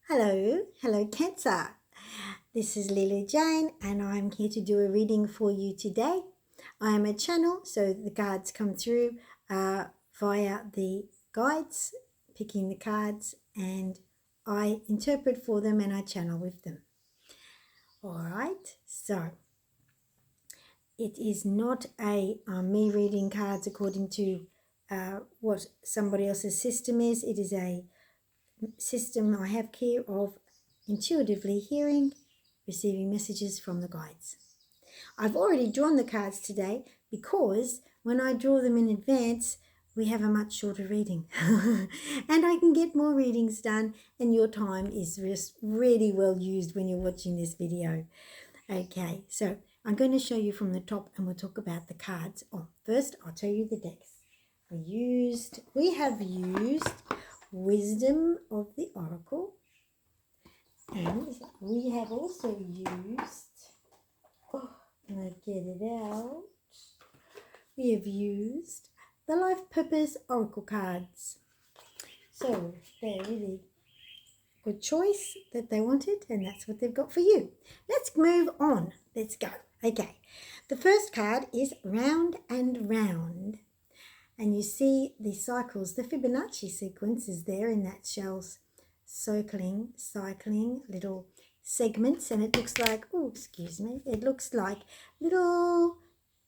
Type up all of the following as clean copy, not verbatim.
Hello Cancer. This is Lilou Jane and I'm here to do a reading for you today. I am a channel, so the cards come through via the guides, picking the cards, and I interpret for them and I channel with them. Alright, so it is not a me reading cards according to what somebody else's system is. It is a system I have care of intuitively hearing, receiving messages from the guides. I've already drawn the cards today because when I draw them in advance, we have a much shorter reading and I can get more readings done, and your time is just really well used when you're watching this video. Okay, so I'm going to show you from the top and we'll talk about the cards. First, I'll tell you the decks. We have used Wisdom of the Oracle, and we have also used, let's get it out, we have used the Life Purpose Oracle cards. So they're really good choice that they wanted, and that's what they've got for you. Let's move on. Let's go. Okay, the first card is Round and Round. And you see the cycles, the Fibonacci sequence is there in that shell's cycling little segments, and it looks like, it looks like little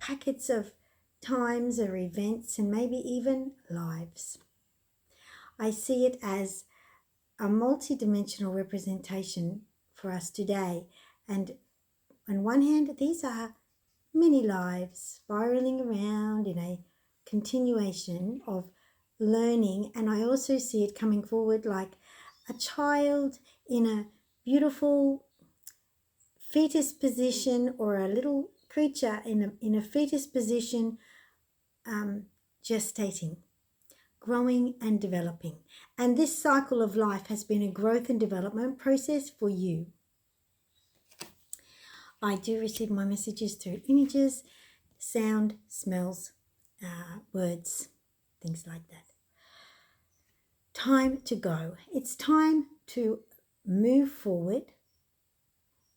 packets of times or events and maybe even lives. I see it as a multi-dimensional representation for us today, and on one hand these are many lives spiraling around in a continuation of learning, and I also see it coming forward like a child in a beautiful fetus position, or a little creature in a fetus position, gestating, growing and developing. And this cycle of life has been a growth and development process for you. I do receive my messages through images, sound, smells, words, things like that. Time to go. It's time to move forward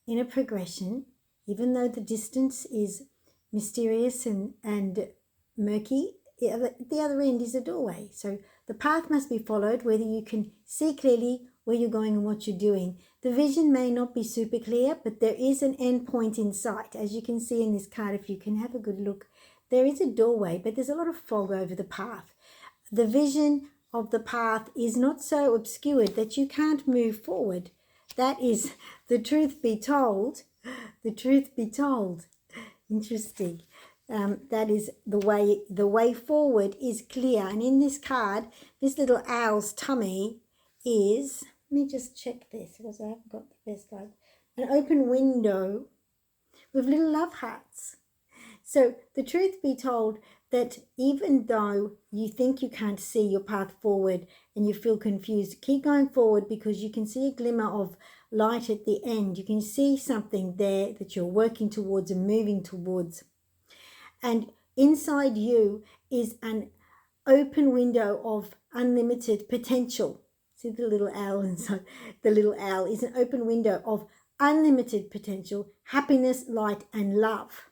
in a progression, even though the distance is mysterious and murky. At the other end is a doorway. So the path must be followed, whether you can see clearly where you're going and what you're doing. The vision may not be super clear, but there is an end point in sight. As you can see in this card, if you can have a good look, there is a doorway, but there's a lot of fog over the path. The vision of the path is not so obscured that you can't move forward. That is, the truth be told. The truth be told. Interesting. That is the way forward is clear. And in this card, this little owl's tummy is, let me just check this because I haven't got the best card, an open window with little love hearts. So the truth be told, that even though you think you can't see your path forward and you feel confused, keep going forward, because you can see a glimmer of light at the end. You can see something there that you're working towards and moving towards. And inside you is an open window of unlimited potential. See the little owl inside? The little owl is an open window of unlimited potential, happiness, light, and love.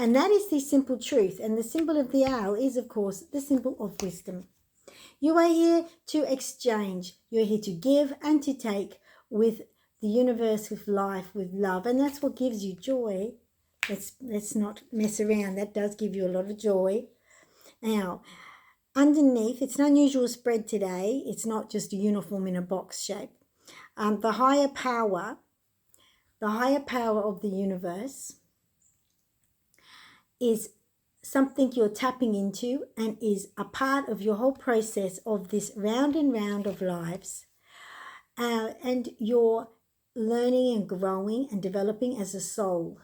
And that is the simple truth. And the symbol of the owl is, of course, the symbol of wisdom. You are here to exchange. You're here to give and to take with the universe, with life, with love. And that's what gives you joy. Let's not mess around. That does give you a lot of joy. Now, underneath, it's an unusual spread today. It's not just a uniform in a box shape. The higher power of the universe is something you're tapping into and is a part of your whole process of this round and round of lives. And you're learning and growing and developing as a soul.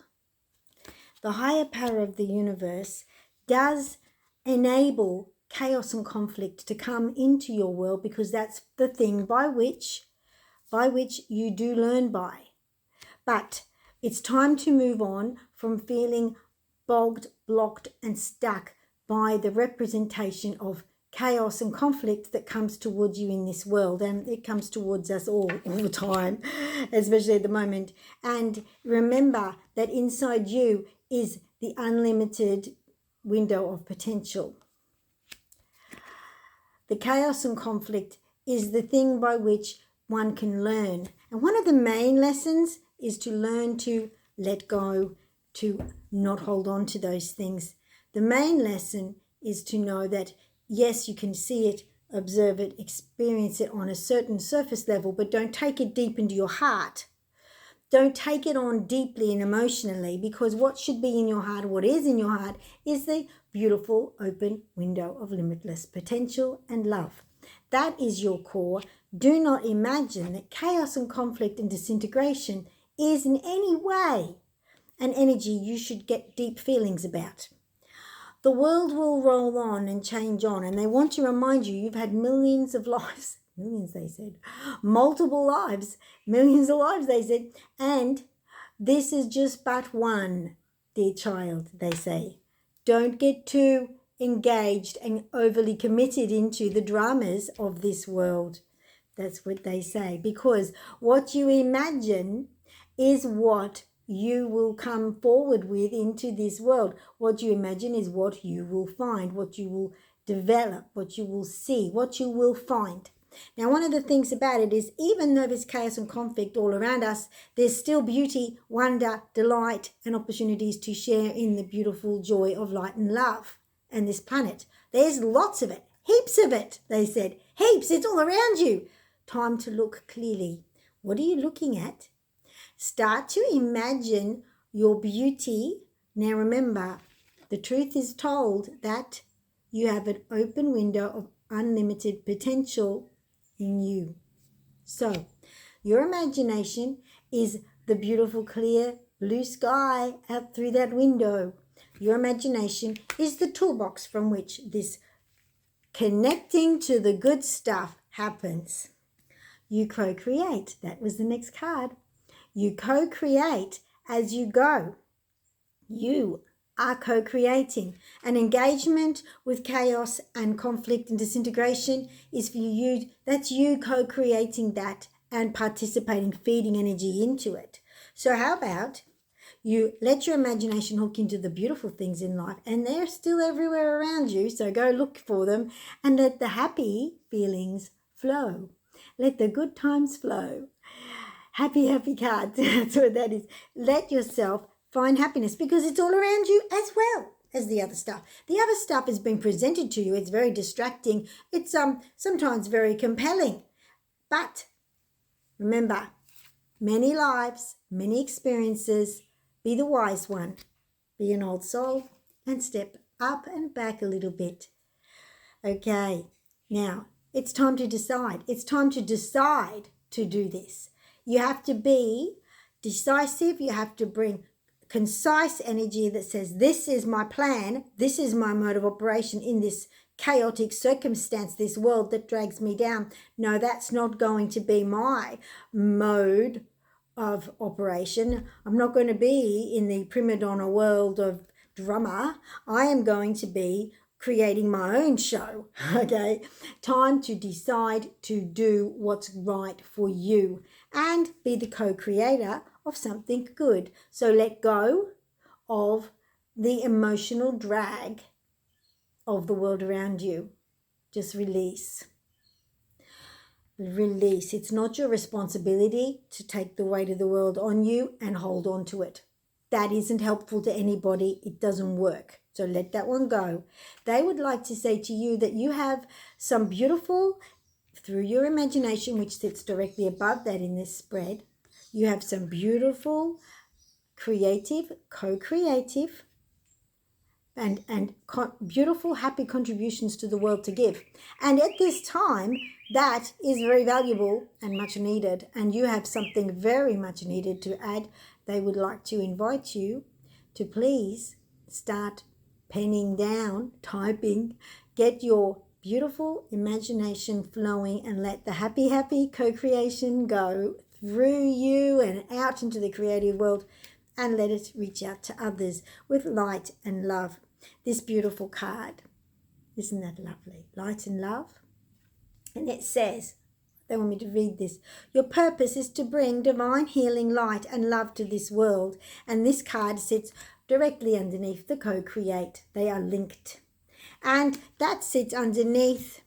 The higher power of the universe does enable chaos and conflict to come into your world, because that's the thing by which you do learn by. But it's time to move on from feeling bogged, blocked, and stuck by the representation of chaos and conflict that comes towards you in this world, and it comes towards us all the time, especially at the moment. And remember that inside you is the unlimited window of potential. The chaos and conflict is the thing by which one can learn. And one of the main lessons is to learn to let go, to not hold on to those things. The main lesson is to know that, yes, you can see it, observe it, experience it on a certain surface level, but don't take it deep into your heart. Don't take it on deeply and emotionally, because what should be in your heart, what is in your heart, is the beautiful open window of limitless potential and love. That is your core. Do not imagine that chaos and conflict and disintegration is in any way an energy you should get deep feelings about. The world will roll on and change on, and they want to remind you you've had millions of lives. Millions, they said. Multiple lives. Millions of lives, they said. And this is just but one, dear child, they say. Don't get too engaged and overly committed into the dramas of this world. That's what they say. Because what you imagine is what you will come forward with into this world. What you imagine is what you will find, what you will develop, what you will see, what you will find. Now, one of the things about it is, even though there's chaos and conflict all around us, there's still beauty, wonder, delight, and opportunities to share in the beautiful joy of light and love and this planet. There's lots of it, heaps of it, they said. Heaps, it's all around you. Time to look clearly. What are you looking at? Start to imagine your beauty. Now remember, the truth is told that you have an open window of unlimited potential in you. So your imagination is the beautiful clear blue sky out through that window. Your imagination is the toolbox from which this connecting to the good stuff happens. You co-create. That was the next card. You co-create as you go. You are co-creating. An engagement with chaos and conflict and disintegration is for you. That's you co-creating that and participating, feeding energy into it. So how about you let your imagination hook into the beautiful things in life, and they're still everywhere around you, so go look for them, and let the happy feelings flow. Let the good times flow. Happy, happy cards. That's what that is. Let yourself find happiness, because it's all around you as well as the other stuff. The other stuff is being presented to you. It's very distracting. It's sometimes very compelling. But remember, many lives, many experiences. Be the wise one. Be an old soul and step up and back a little bit. Okay, now it's time to decide. It's time to decide to do this. You have to be decisive. You have to bring concise energy that says, this is my plan. This is my mode of operation in this chaotic circumstance, this world that drags me down. No, that's not going to be my mode of operation. I'm not going to be in the prima donna world of drama. I am going to be creating my own show. Okay, time to decide to do what's right for you and be the co-creator of something good. So let go of the emotional drag of the world around you. Just release. Release. It's not your responsibility to take the weight of the world on you and hold on to it. That isn't helpful to anybody. It doesn't work. So let that one go. They would like to say to you that you have some beautiful, through your imagination, which sits directly above that in this spread, you have some beautiful, creative, co-creative, and beautiful, happy contributions to the world to give. And at this time, that is very valuable and much needed. And you have something very much needed to add. They would like to invite you to please start penning down, typing, get your beautiful imagination flowing, and let the happy, happy co-creation go through you and out into the creative world, and let it reach out to others with light and love. This beautiful card. Isn't that lovely? Light and love. And it says, they want me to read this. Your purpose is to bring divine healing, light and love to this world. And this card sits directly underneath the co-create. They are linked. And that sits underneath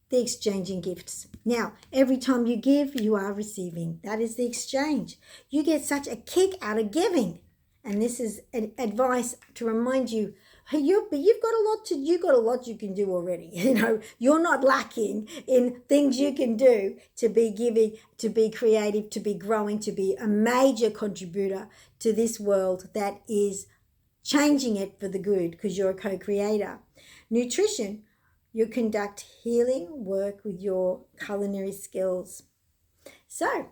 the exchanging gifts. Now, every time you give, you are receiving. That is the exchange. You get such a kick out of giving. And this is advice to remind you, hey, you've got a lot you can do already. You know, you're not lacking in things you can do to be giving, to be creative, to be growing, to be a major contributor to this world that is changing it for the good, because you're a co-creator. Nutrition, you conduct healing work with your culinary skills. So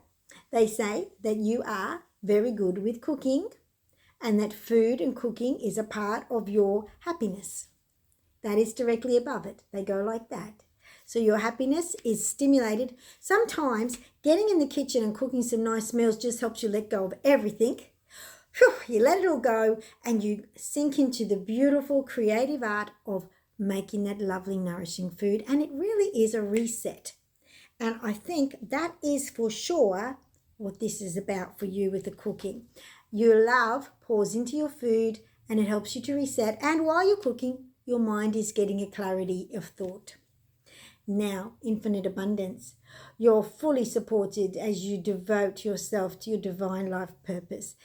they say that you are very good with cooking, and that food and cooking is a part of your happiness. That is directly above it. They go like that. So your happiness is stimulated. Sometimes getting in the kitchen and cooking some nice meals just helps you let go of everything. Whew, you let it all go and you sink into the beautiful creative art of making that lovely nourishing food. And it really is a reset. And I think that is for sure what this is about for you with the cooking. Your love pours into your food and it helps you to reset. And while you're cooking, your mind is getting a clarity of thought. Now, infinite abundance. You're fully supported as you devote yourself to your divine life purpose.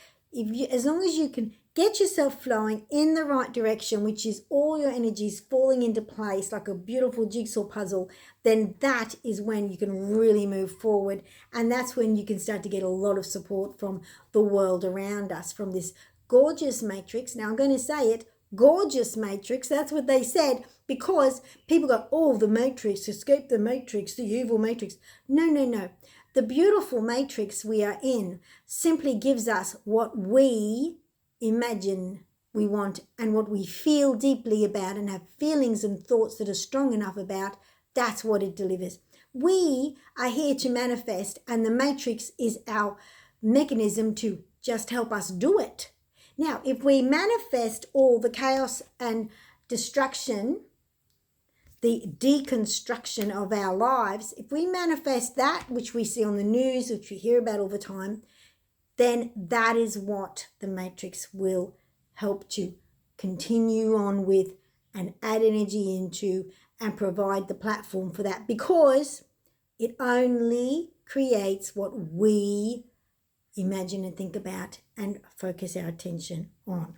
As long as you can get yourself flowing in the right direction, which is all your energies falling into place like a beautiful jigsaw puzzle, then that is when you can really move forward. And that's when you can start to get a lot of support from the world around us, from this gorgeous matrix. Now I'm going to say it, gorgeous matrix. That's what they said, because people go, oh, the matrix, escape the matrix, the evil matrix. No. The beautiful matrix we are in simply gives us what we imagine we want and what we feel deeply about and have feelings and thoughts that are strong enough about. That's what it delivers. We are here to manifest, and the matrix is our mechanism to just help us do it. Now, if we manifest all the chaos and destruction, the deconstruction of our lives, if we manifest that which we see on the news, which we hear about all the time, then that is what the matrix will help to continue on with and add energy into and provide the platform for that, because it only creates what we imagine and think about and focus our attention on.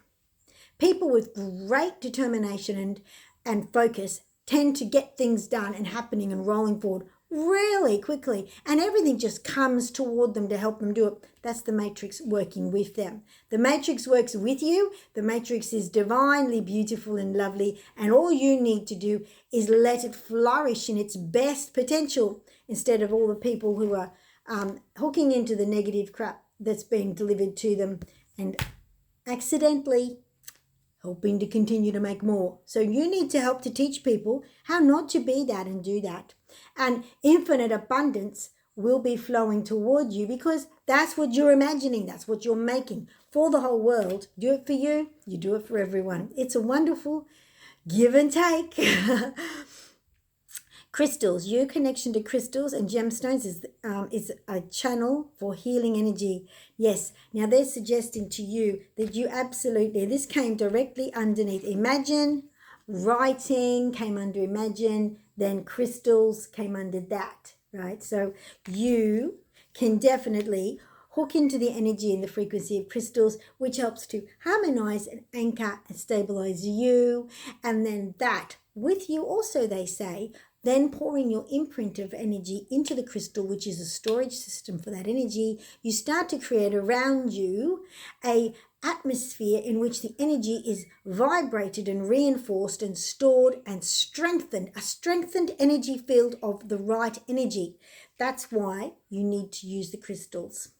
People with great determination and focus tend to get things done and happening and rolling forward really quickly, and everything just comes toward them to help them do it. That's the matrix working with them. The matrix works with you. The matrix is divinely beautiful and lovely, and all you need to do is let it flourish in its best potential, instead of all the people who are hooking into the negative crap that's being delivered to them and accidentally helping to continue to make more. So you need to help to teach people how not to be that and do that. And infinite abundance will be flowing toward you, because that's what you're imagining. That's what you're making for the whole world. Do it for you. You do it for everyone. It's a wonderful give and take. Crystals, your connection to crystals and gemstones is a channel for healing energy. Yes, now they're suggesting to you that you absolutely, this came directly underneath imagine, writing came under imagine, then crystals came under that, right? So you can definitely hook into the energy and the frequency of crystals, which helps to harmonize and anchor and stabilize you. And then that with you also, they say, then pouring your imprint of energy into the crystal, which is a storage system for that energy, you start to create around you a atmosphere in which the energy is vibrated and reinforced and stored and strengthened, a strengthened energy field of the right energy. That's why you need to use the crystals.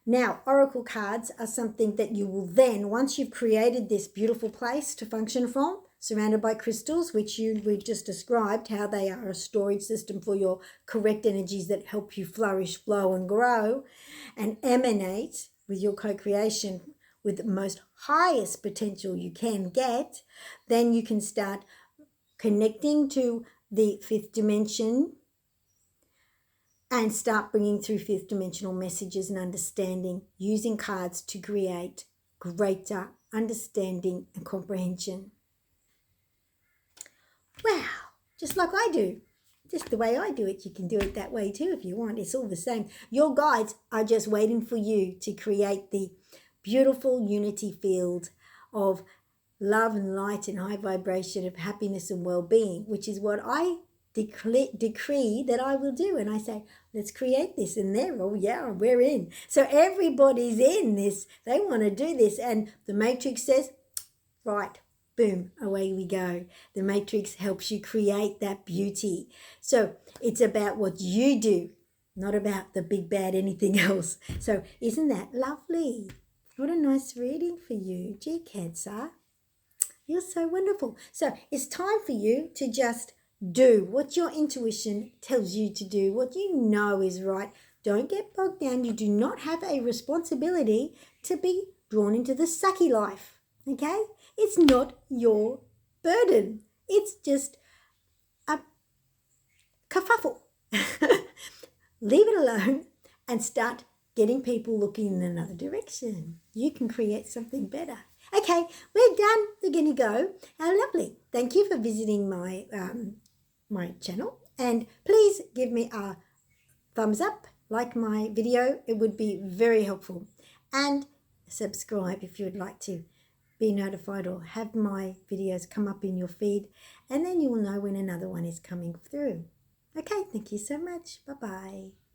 Now, oracle cards are something that you will then, once you've created this beautiful place to function from, surrounded by crystals, which we've just described, how they are a storage system for your correct energies that help you flourish, flow and grow and emanate with your co-creation with the most highest potential you can get, then you can start connecting to the fifth dimension and start bringing through fifth dimensional messages and understanding, using cards to create greater understanding and comprehension. Wow, just like I do. Just the way I do it, you can do it that way too if you want. It's all the same. Your guides are just waiting for you to create the beautiful unity field of love and light and high vibration of happiness and well-being, which is what I decree that I will do. And I say, let's create this. And they're all, yeah, we're in. So everybody's in this. They want to do this. And the matrix says, right, boom, away we go. The matrix helps you create that beauty. So it's about what you do, not about the big bad anything else. So isn't that lovely? What a nice reading for you. Gee, Cancer, you're so wonderful. So it's time for you to just do what your intuition tells you to do, what you know is right. Don't get bogged down. You do not have a responsibility to be drawn into the sucky life, okay? It's not your burden. It's just a kerfuffle. Leave it alone and start getting people looking in another direction. You can create something better. Okay, we're done. We're going to go. How lovely. Thank you for visiting my my channel. And please give me a thumbs up, like my video. It would be very helpful. And subscribe if you would like to be notified or have my videos come up in your feed. And then you will know when another one is coming through. Okay, thank you so much. Bye-bye.